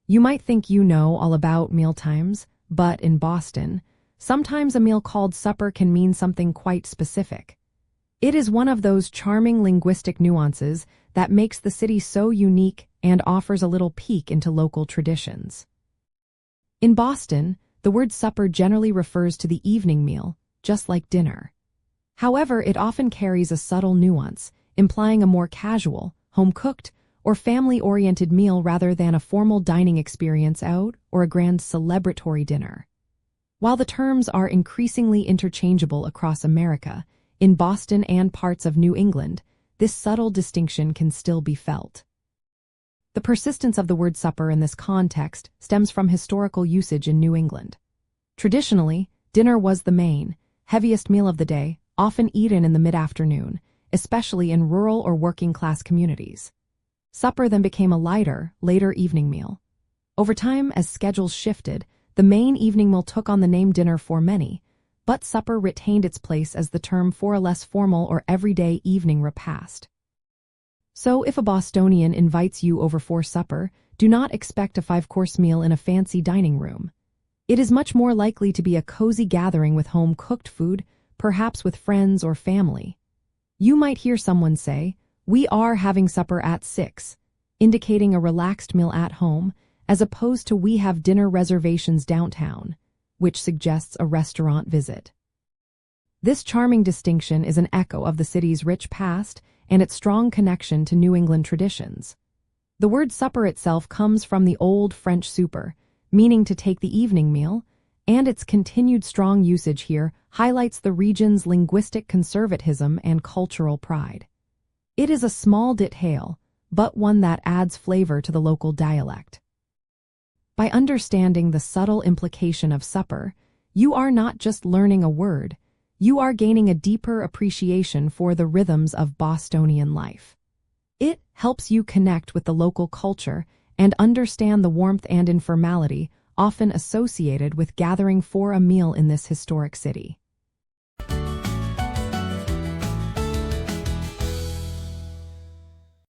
You might think you know all about mealtimes, but in Boston, sometimes a meal called supper can mean something quite specific. It is one of those charming linguistic nuances that makes the city so unique and offers a little peek into local traditions. In Boston, the word supper generally refers to the evening meal, just like dinner. However, it often carries a subtle nuance, implying a more casual, home-cooked, or family-oriented meal rather than a formal dining experience out or a grand celebratory dinner. While the terms are increasingly interchangeable across America, in Boston and parts of New England, this subtle distinction can still be felt. The persistence of the word supper in this context stems from historical usage in New England. Traditionally, dinner was the main, heaviest meal of the day, often eaten in the mid-afternoon, especially in rural or working-class communities. Supper then became a lighter, later evening meal. Over time, as schedules shifted, the main evening meal took on the name dinner for many, but supper retained its place as the term for a less formal or everyday evening repast. So if a Bostonian invites you over for supper, do not expect a 5-course meal in a fancy dining room. It is much more likely to be a cozy gathering with home-cooked food, perhaps with friends or family. You might hear someone say, "We are having supper at 6, indicating a relaxed meal at home, as opposed to "we have dinner reservations downtown," which suggests a restaurant visit. This charming distinction is an echo of the city's rich past and its strong connection to New England traditions. The word supper itself comes from the Old French souper, meaning to take the evening meal, and its continued strong usage here highlights the region's linguistic conservatism and cultural pride. It is a small detail, but one that adds flavor to the local dialect. By understanding the subtle implication of supper, you are not just learning a word, you are gaining a deeper appreciation for the rhythms of Bostonian life. It helps you connect with the local culture and understand the warmth and informality often associated with gathering for a meal in this historic city.